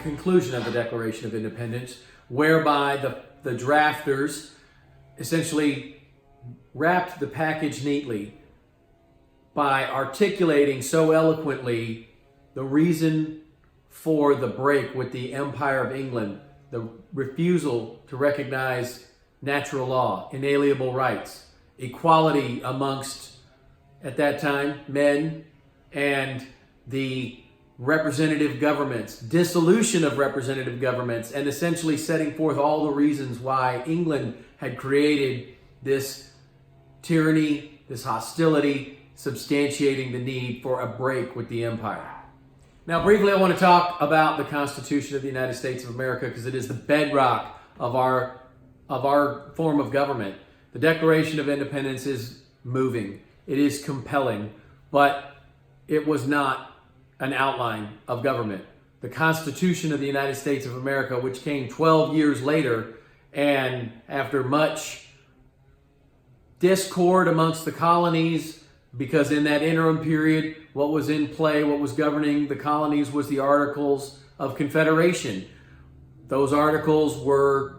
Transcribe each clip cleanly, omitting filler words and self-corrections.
conclusion of the Declaration of Independence, whereby the drafters essentially wrapped the package neatly by articulating so eloquently the reason for the break with the Empire of England, the refusal to recognize natural law, inalienable rights, equality amongst, at that time, men, and the representative governments, dissolution of representative governments, and essentially setting forth all the reasons why England had created this tyranny, this hostility, substantiating the need for a break with the empire. Now, briefly, I want to talk about the Constitution of the United States of America because it is the bedrock of our form of government. The Declaration of Independence is moving. It is compelling, but it was not an outline of government. The Constitution of the United States of America, which came 12 years later, and after much discord amongst the colonies, because in that interim period, what was in play, what was governing the colonies was the Articles of Confederation. Those articles were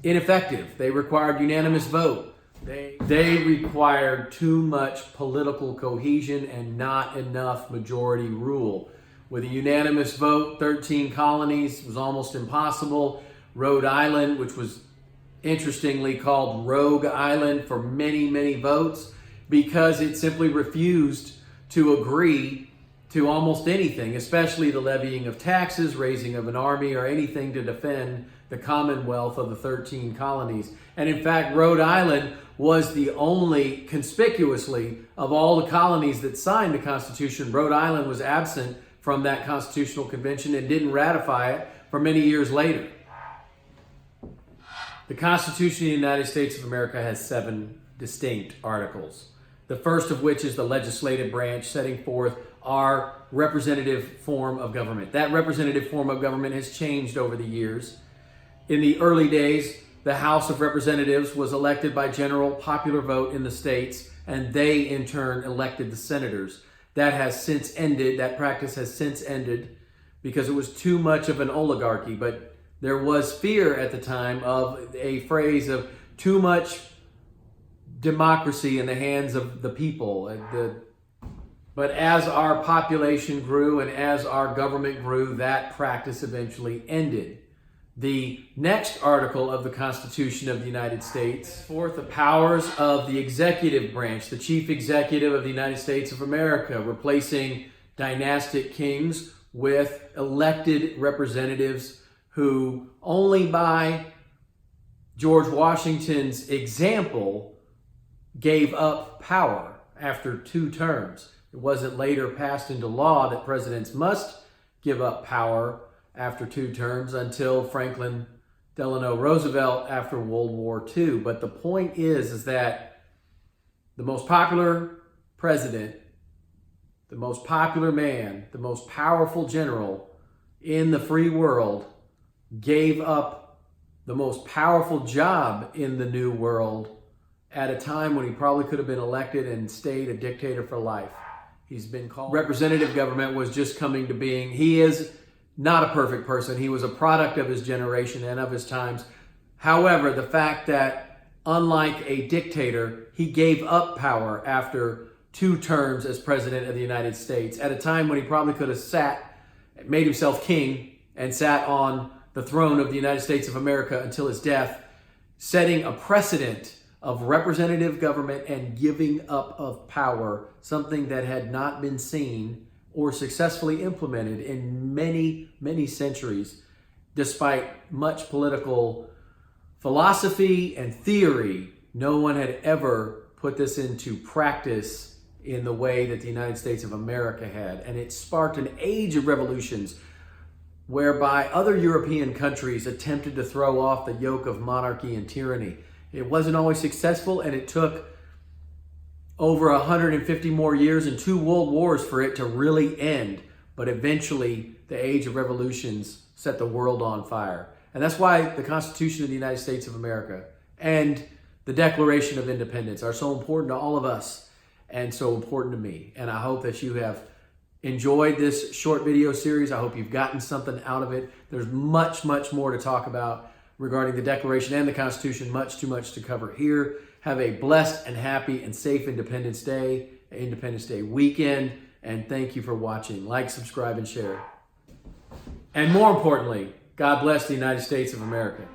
ineffective. They required unanimous vote. They required too much political cohesion and not enough majority rule. With a unanimous vote, 13 colonies was almost impossible. Rhode Island, which was interestingly called Rogue Island for many, many votes, because it simply refused to agree to almost anything, especially the levying of taxes, raising of an army, or anything to defend the Commonwealth of the 13 colonies. And in fact, Rhode Island was the only, conspicuously, of all the colonies that signed the Constitution, Rhode Island was absent from that Constitutional Convention and didn't ratify it for many years later. The Constitution of the United States of America has 7 distinct articles. The first of which is the legislative branch, setting forth our representative form of government. That representative form of government has changed over the years. In the early days, the House of Representatives was elected by general popular vote in the states, and they in turn elected the senators. That has since ended, that practice has since ended because it was too much of an oligarchy, but there was fear at the time of a phrase of too much democracy in the hands of the people. But as our population grew and as our government grew, that practice eventually ended. The next article of the Constitution of the United States forth the powers of the executive branch, the chief executive of the United States of America, replacing dynastic kings with elected representatives who, only by George Washington's example, gave up power after 2 terms. It wasn't later passed into law that presidents must give up power after 2 terms until Franklin Delano Roosevelt after World War II. But the point is that the most popular president, the most popular man, the most powerful general in the free world gave up the most powerful job in the new world at a time when he probably could have been elected and stayed a dictator for life. He's been called. Representative government was just coming to being. He is not a perfect person. He was a product of his generation and of his times. However, the fact that, unlike a dictator, he gave up power after 2 terms as president of the United States at a time when he probably could have made himself king and sat on the throne of the United States of America until his death, setting a precedent of representative government and giving up of power, something that had not been seen or successfully implemented in many, many centuries, despite much political philosophy and theory. No one had ever put this into practice in the way that the United States of America had. And it sparked an age of revolutions whereby other European countries attempted to throw off the yoke of monarchy and tyranny. It wasn't always successful, and it took over 150 more years and 2 world wars for it to really end. But eventually, the age of revolutions set the world on fire. And that's why the Constitution of the United States of America and the Declaration of Independence are so important to all of us and so important to me. And I hope that you have enjoyed this short video series. I hope you've gotten something out of it. There's much, much more to talk about regarding the Declaration and the Constitution. Much too much to cover here. Have a blessed and happy and safe Independence Day weekend. And thank you for watching. Like, subscribe, and share. And more importantly, God bless the United States of America.